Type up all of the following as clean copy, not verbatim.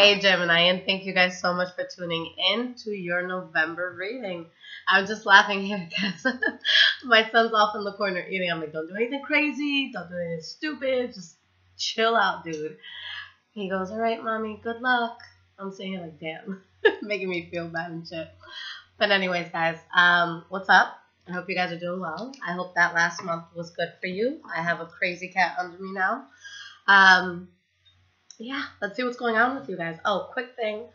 Hey Gemini, and thank you guys so much for tuning in to your November reading. I'm just laughing here because my son's off in the corner eating. I'm like, don't do anything crazy, don't do anything stupid, just chill out, dude. He goes, all right, mommy, good luck. I'm sitting here like, damn, making me feel bad and shit. But anyways, guys, what's up? I hope you guys are doing well. I hope that last month was good for you. I have a crazy cat under me now. Yeah, let's see what's going on with you guys. Oh, quick thing,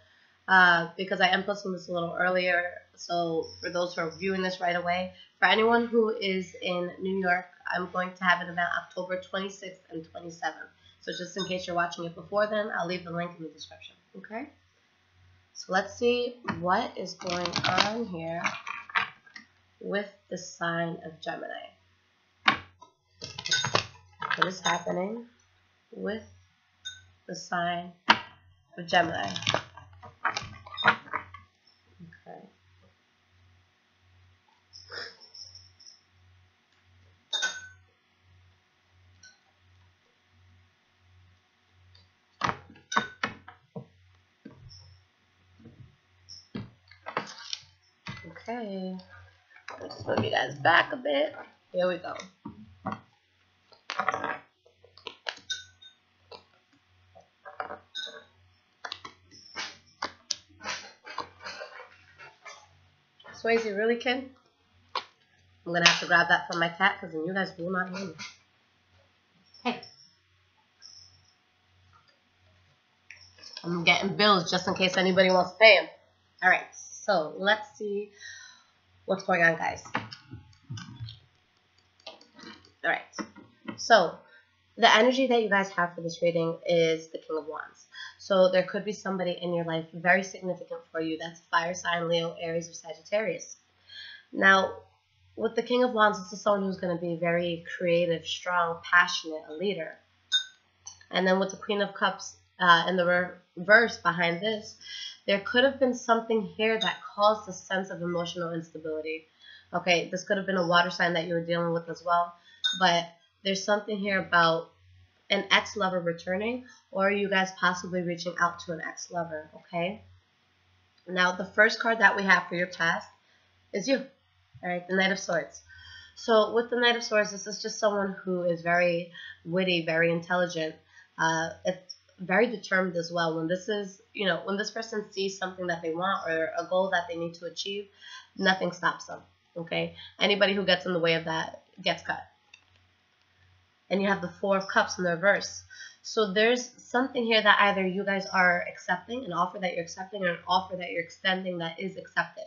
because I am posting this a little earlier, so for those who are viewing this right away, for anyone who is in New York, I'm going to have an event October 26th and 27th. So just in case you're watching it before then, I'll leave the link in the description, okay? So let's see what is going on here with the sign of Gemini. What is happening with the sign of Gemini? Okay. Okay. Let's move you guys back a bit. Here we go. Swayze, really, kid? I'm going to have to grab that from my cat because then you guys will not hear me. Hey. I'm getting bills just in case anybody wants to pay them. All right, so let's see what's going on, guys. All right, so the energy that you guys have for this reading is the King of Wands. So there could be somebody in your life very significant for you that's fire sign, Leo, Aries, or Sagittarius. Now, with the King of Wands, this is someone who's going to be very creative, strong, passionate, a leader. And then with the Queen of Cups in the reverse behind this, there could have been something here that caused a sense of emotional instability. Okay, this could have been a water sign that you were dealing with as well. But there's something here about an ex-lover returning, or you guys possibly reaching out to an ex-lover, okay? Now, the first card that we have for your past is you, all right, the Knight of Swords. So with the Knight of Swords, this is just someone who is very witty, very intelligent. It's very determined as well. When this is, you know, when this person sees something that they want or a goal that they need to achieve, nothing stops them, okay? Anybody who gets in the way of that gets cut. And you have the Four of Cups in the reverse. So there's something here that either you guys are accepting, an offer that you're accepting, or an offer that you're extending that is accepted.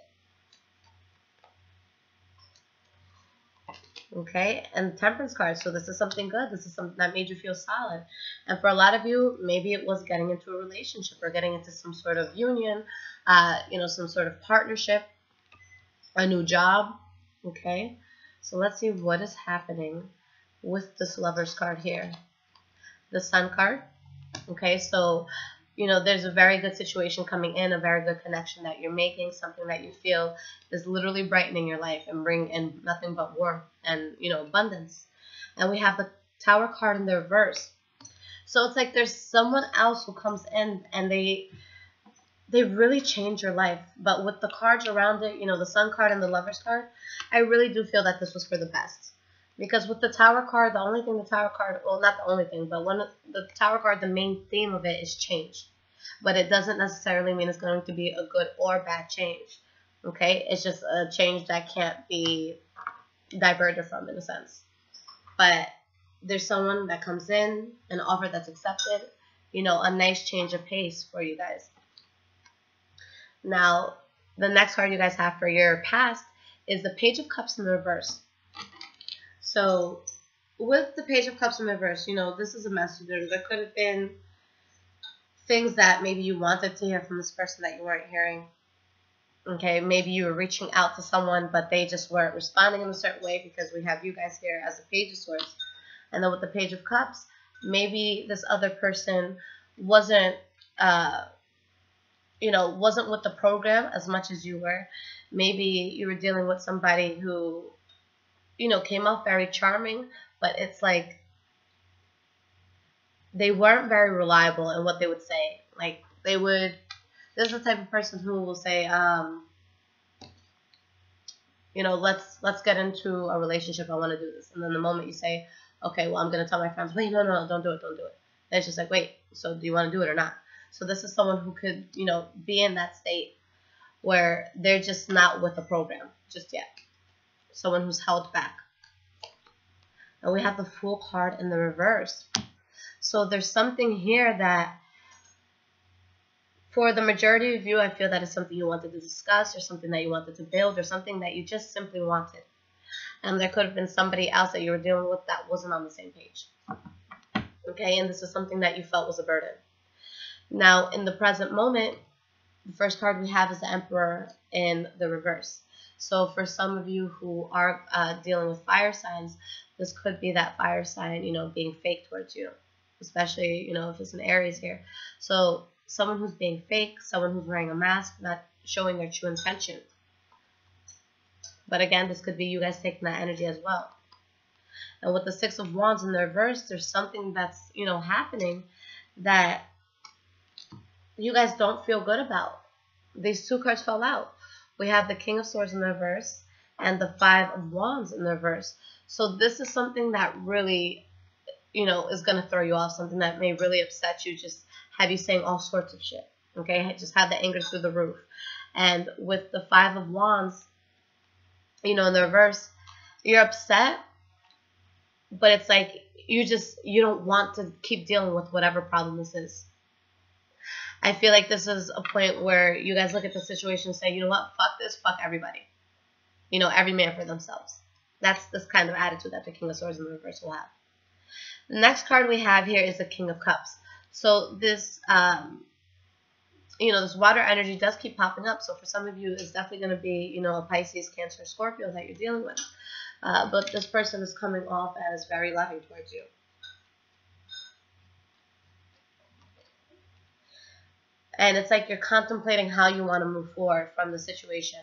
Okay, and the Temperance card. So this is something good. This is something that made you feel solid. And for a lot of you, maybe it was getting into a relationship or getting into some sort of union, you know, some sort of partnership, a new job. Okay, so let's see what is happening with this Lover's card here. The Sun card. Okay, so, you know, there's a very good situation coming in, a very good connection that you're making, something that you feel is literally brightening your life and bring in nothing but warmth and, you know, abundance. And we have the Tower card in the reverse. So it's like there's someone else who comes in and they really change your life. But with the cards around it, you know, the Sun card and the Lover's card, I really do feel that this was for the best. Because with the Tower card, the only thing the Tower card, well, not the only thing, but the Tower card, the main theme of it is change. But it doesn't necessarily mean it's going to be a good or bad change. Okay? It's just a change that can't be diverted from, in a sense. But there's someone that comes in, an offer that's accepted, you know, a nice change of pace for you guys. Now, the next card you guys have for your past is the Page of Cups in the reverse. So, with the Page of Cups in reverse, you know, this is a message. There could have been things that maybe you wanted to hear from this person that you weren't hearing. Okay, maybe you were reaching out to someone, but they just weren't responding in a certain way because we have you guys here as a Page of Swords. And then with the Page of Cups, maybe this other person wasn't, you know, wasn't with the program as much as you were. Maybe you were dealing with somebody who, you know, came off very charming, but it's like they weren't very reliable in what they would say. Like, They would, this is the type of person who will say, you know, let's get into a relationship. I want to do this. And then the moment you say, okay, well, I'm going to tell my friends, wait, no, don't do it. And it's just like, wait, so do you want to do it or not? So this is someone who could, you know, be in that state where they're just not with the program just yet. Someone who's held back. And we have the Fool card in the reverse. So there's something here that, for the majority of you, I feel that is something you wanted to discuss, or something that you wanted to build, or something that you just simply wanted. And there could have been somebody else that you were dealing with that wasn't on the same page. Okay, and this is something that you felt was a burden. Now, in the present moment, the first card we have is the Emperor in the reverse. So for some of you who are dealing with fire signs, this could be that fire sign, you know, being fake towards you. Especially, you know, if it's an Aries here. So someone who's being fake, someone who's wearing a mask, not showing their true intention. But again, this could be you guys taking that energy as well. And with the Six of Wands in the reverse, there's something that's, you know, happening that you guys don't feel good about. These two cards fell out. We have the King of Swords in the reverse and the Five of Wands in the reverse. So this is something that really, you know, is going to throw you off. Something that may really upset you, just have you saying all sorts of shit. Okay, just have the anger through the roof. And with the Five of Wands, you know, in the reverse, you're upset, but it's like you don't want to keep dealing with whatever problem this is. I feel like this is a point where you guys look at the situation and say, you know what, fuck this, fuck everybody. You know, every man for themselves. That's this kind of attitude that the King of Swords in the reverse will have. The next card we have here is the King of Cups. So this, you know, this water energy does keep popping up. So for some of you, it's definitely going to be, you know, a Pisces, Cancer, Scorpio that you're dealing with. But this person is coming off as very loving towards you. And it's like you're contemplating how you want to move forward from the situation.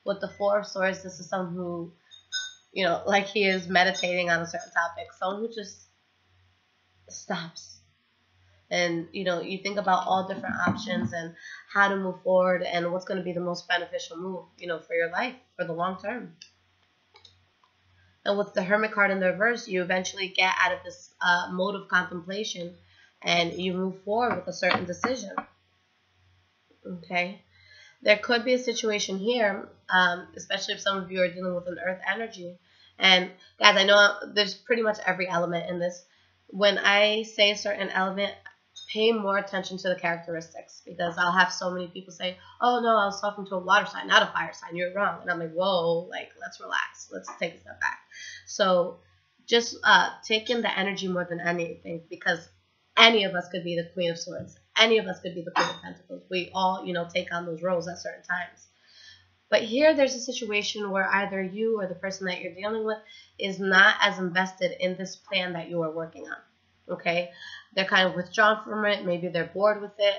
With the Four of Swords, this is someone who, you know, like he is meditating on a certain topic. Someone who just stops. And, you know, you think about all different options and how to move forward and what's going to be the most beneficial move, you know, for your life, for the long term. And with the Hermit card in the reverse, you eventually get out of this mode of contemplation and you move forward with a certain decision. Okay, there could be a situation here, especially if some of you are dealing with an earth energy. And guys, I know there's pretty much every element in this. When I say a certain element, pay more attention to the characteristics, because I'll have so many people say, oh no, I was talking to a water sign, not a fire sign, you're wrong. And I'm like, whoa, like, let's relax, let's take a step back. So just take in the energy more than anything, because any of us could be the Queen of Swords. Any of us could be the Queen of Pentacles. We all, you know, take on those roles at certain times. But here there's a situation where either you or the person that you're dealing with is not as invested in this plan that you are working on. Okay? They're kind of withdrawn from it. Maybe they're bored with it.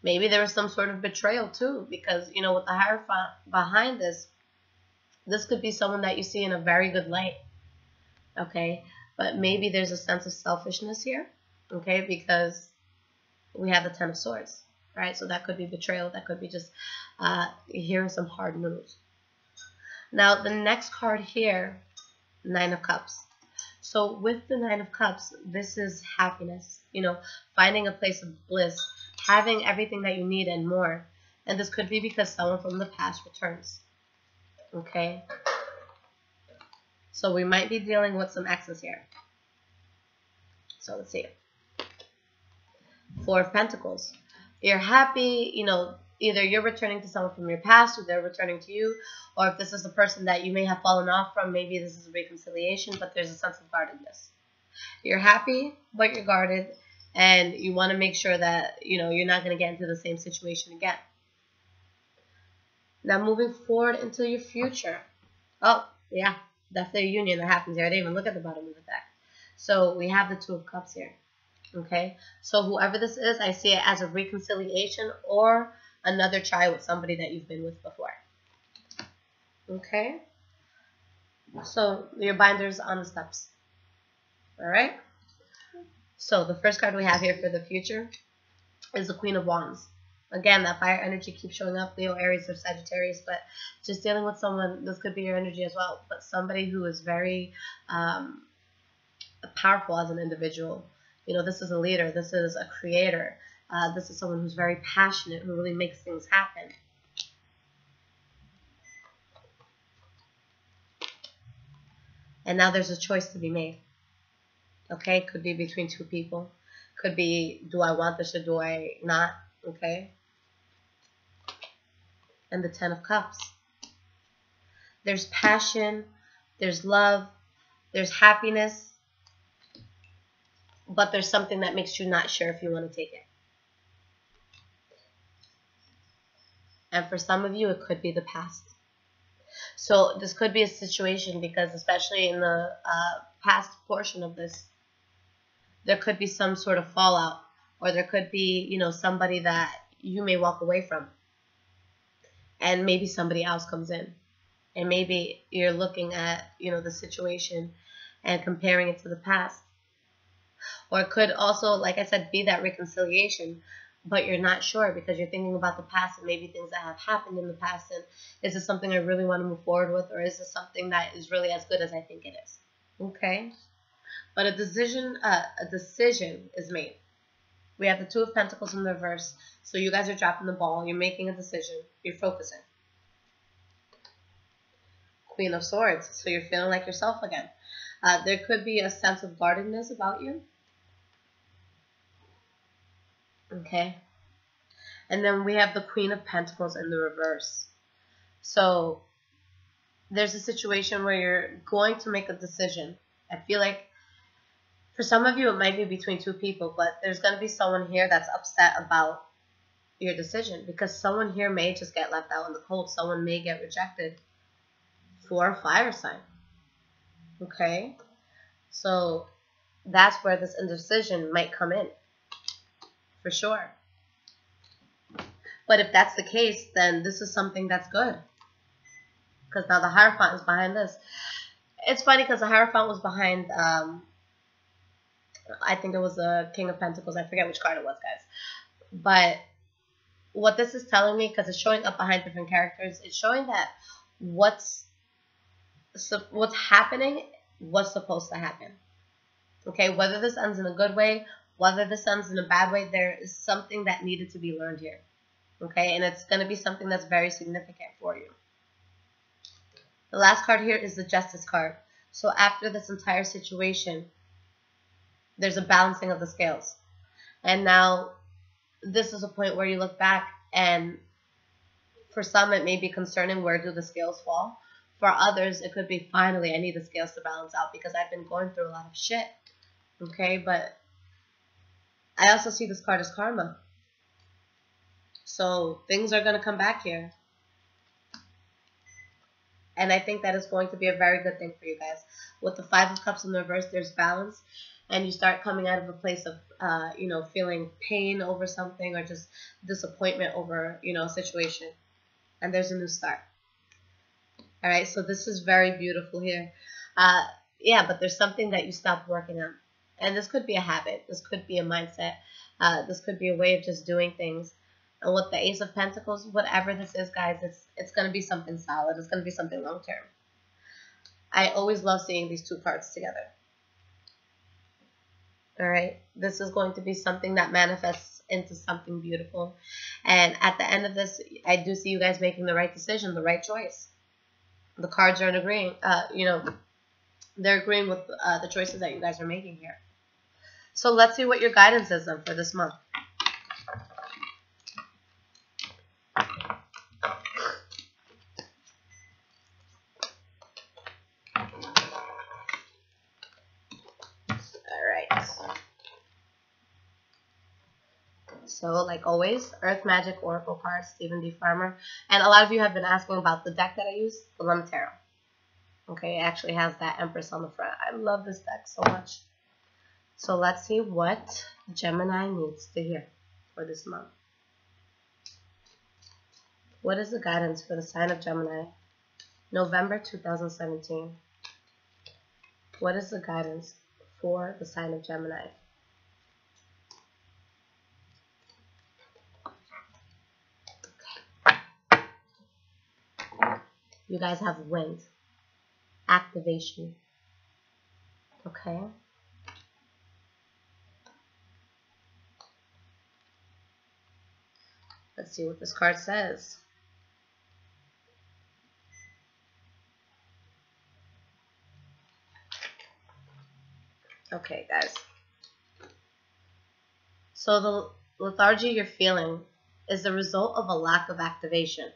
Maybe there was some sort of betrayal too, because, you know, with the Hierophant behind this could be someone that you see in a very good light. Okay? But maybe there's a sense of selfishness here. Okay? Because we have the Ten of Swords, right? So that could be betrayal. That could be just hearing some hard news. Now, the next card here, Nine of Cups. So with the Nine of Cups, this is happiness, you know, finding a place of bliss, having everything that you need and more. And this could be because someone from the past returns, okay? So we might be dealing with some exes here. So let's see. Four of Pentacles. You're happy, you know, either you're returning to someone from your past or they're returning to you, or if this is a person that you may have fallen off from, maybe this is a reconciliation, but there's a sense of guardedness. You're happy, but you're guarded, and you want to make sure that, you know, you're not going to get into the same situation again. Now moving forward into your future. Oh, yeah, that's their union that happens here. I didn't even look at the bottom of the deck. So we have the Two of Cups here. Okay, so whoever this is, I see it as a reconciliation or another try with somebody that you've been with before. Okay, so your binder's on the steps. All right, so the first card we have here for the future is the Queen of Wands. Again, that fire energy keeps showing up, Leo, Aries, or Sagittarius, but just dealing with someone, this could be your energy as well, but somebody who is very powerful as an individual. You know, this is a leader, this is a creator, this is someone who's very passionate, who really makes things happen. And now there's a choice to be made. Okay, could be between two people. Could be, do I want this or do I not? Okay. And the Ten of Cups. There's passion, there's love, there's happiness, but there's something that makes you not sure if you want to take it. And for some of you, it could be the past. So this could be a situation because especially in the past portion of this, there could be some sort of fallout, or there could be, you know, somebody that you may walk away from. And maybe somebody else comes in. And maybe you're looking at, you know, the situation and comparing it to the past. Or it could also, like I said, be that reconciliation, but you're not sure because you're thinking about the past and maybe things that have happened in the past. And is this something I really want to move forward with, or is this something that is really as good as I think it is? Okay? But a decision is made. We have the Two of Pentacles in the reverse. So you guys are dropping the ball. You're making a decision. You're focusing. Queen of Swords. So you're feeling like yourself again. There could be a sense of guardedness about you. Okay. And then we have the Queen of Pentacles in the reverse. So there's a situation where you're going to make a decision. I feel like for some of you, it might be between two people, but there's going to be someone here that's upset about your decision because someone here may just get left out in the cold. Someone may get rejected for a fire sign. Okay? So that's where this indecision might come in. For sure. But if that's the case, then this is something that's good. Because now the Hierophant is behind this. It's funny because the Hierophant was behind... I think it was the King of Pentacles. I forget which card it was, guys. But what this is telling me, because it's showing up behind different characters, it's showing that what's happening was supposed to happen. Okay, whether this ends in a good way, whether this ends in a bad way, there is something that needed to be learned here. Okay, and it's going to be something that's very significant for you. The last card here is the Justice card. So after this entire situation, there's a balancing of the scales. And now this is a point where you look back and for some it may be concerning, where do the scales fall? For others it could be, finally I need the scales to balance out because I've been going through a lot of shit. Okay, but I also see this card as karma. So things are going to come back here. And I think that is going to be a very good thing for you guys. With the Five of Cups in the reverse, there's balance. And you start coming out of a place of, you know, feeling pain over something or just disappointment over, you know, a situation. And there's a new start. All right, so this is very beautiful here. Yeah, but there's something that you stopped working on. And this could be a habit. This could be a mindset. This could be a way of just doing things. And with the Ace of Pentacles, whatever this is, guys, it's going to be something solid. It's going to be something long-term. I always love seeing these two cards together. All right, this is going to be something that manifests into something beautiful. And at the end of this, I do see you guys making the right decision, the right choice. The cards are agreeing, you know, they're agreeing with the choices that you guys are making here. So let's see what your guidance is then for this month. So, like always, Earth Magic Oracle cards, Stephen D. Farmer. And a lot of you have been asking about the deck that I use, the Lemon Tarot. Okay, it actually has that Empress on the front. I love this deck so much. So let's see what Gemini needs to hear for this month. What is the guidance for the sign of Gemini? November 2017. What is the guidance for the sign of Gemini? You guys have wind, activation. Okay? Let's see what this card says. Okay, guys. So the lethargy you're feeling is the result of a lack of activation.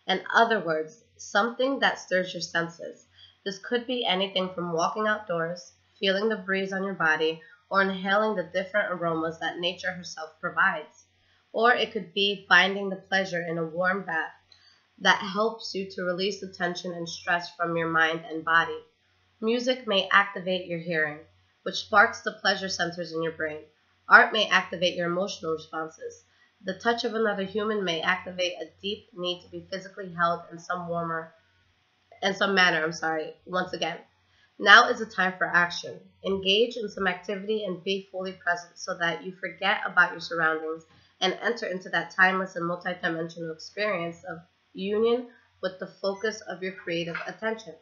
In other words, something that stirs your senses. This could be anything from walking outdoors, feeling the breeze on your body, or inhaling the different aromas that nature herself provides. Or it could be finding the pleasure in a warm bath that helps you to release the tension and stress from your mind and body. Music may activate your hearing, which sparks the pleasure centers in your brain. Art may activate your emotional responses. The touch of another human may activate a deep need to be physically held in some manner. Once again, now is the time for action. Engage in some activity and be fully present so that you forget about your surroundings and enter into that timeless and multidimensional experience of union with the focus of your creative attention.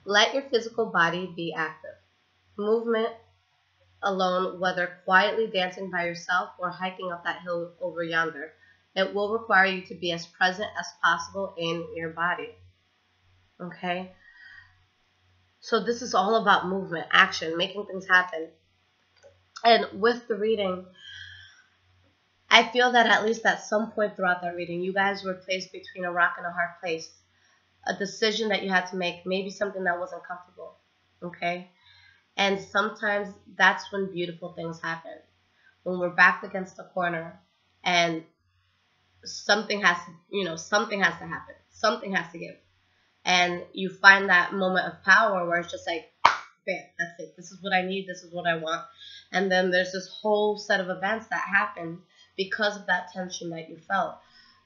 Let your physical body be active. Movement alone, whether quietly dancing by yourself or hiking up that hill over yonder, it will require you to be as present as possible in your body. Okay? So this is all about movement, action, making things happen. And with the reading, I feel that at least at some point throughout that reading, you guys were placed between a rock and a hard place. A decision that you had to make, maybe something that wasn't comfortable. Okay? And sometimes that's when beautiful things happen. When we're backed against the corner and something has to happen. Something has to give. And you find that moment of power where it's just like, bam, that's it. This is what I need. This is what I want. And then there's this whole set of events that happen because of that tension that you felt.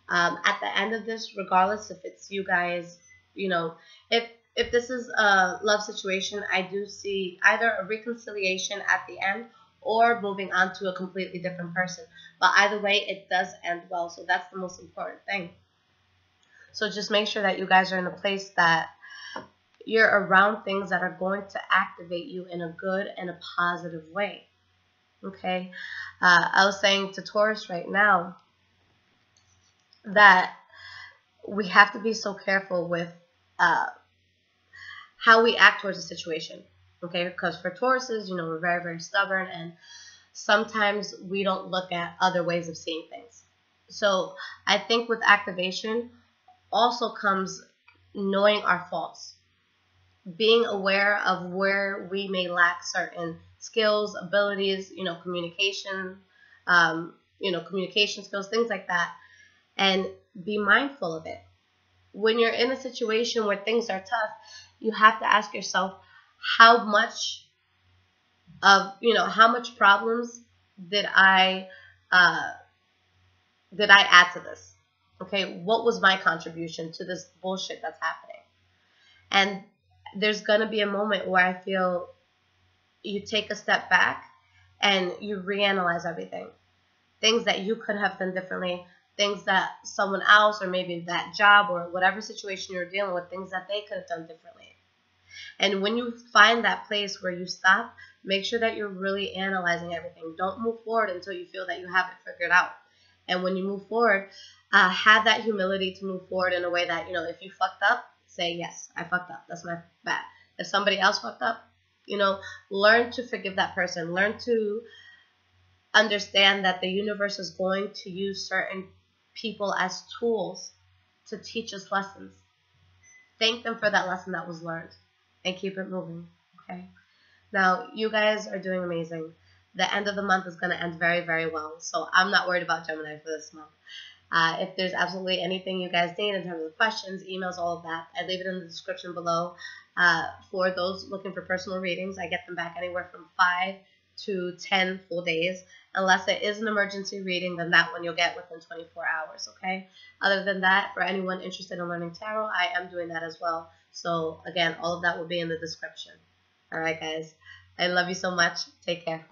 At the end of this, regardless if it's you guys, if this is a love situation, I do see either a reconciliation at the end or moving on to a completely different person. But either way, it does end well. So that's the most important thing. So just make sure that you guys are in a place that you're around things that are going to activate you in a good and a positive way. Okay? I was saying to Taurus right now that we have to be so careful with how we act towards a situation, okay? Because for Tauruses, we're very, very stubborn, and sometimes we don't look at other ways of seeing things. So I think with activation also comes knowing our faults, being aware of where we may lack certain skills, abilities, communication, communication skills, things like that, and be mindful of it. When you're in a situation where things are tough, you have to ask yourself, how much problems did I add to this? Okay, what was my contribution to this bullshit that's happening? And there's going to be a moment where I feel you take a step back and you reanalyze everything. Things that you could have done differently, things that someone else, or maybe that job or whatever situation you're dealing with, things that they could have done differently. And when you find that place where you stop, make sure that you're really analyzing everything. Don't move forward until you feel that you have it figured out. And when you move forward, have that humility to move forward in a way that, if you fucked up, say, yes, I fucked up. That's my bad. If somebody else fucked up, learn to forgive that person. Learn to understand that the universe is going to use certain people as tools to teach us lessons. Thank them for that lesson that was learned and keep it moving, okay? Now, you guys are doing amazing. The end of the month is going to end very, very well, so I'm not worried about Gemini for this month. If there's absolutely anything you guys need in terms of questions, emails, all of that, I leave it in the description below. For those looking for personal readings, I get them back anywhere from 5 to 10 full days. Unless it is an emergency reading, then that one you'll get within 24 hours, okay? Other than that, for anyone interested in learning tarot, I am doing that as well. So, again, all of that will be in the description. All right, guys. I love you so much. Take care.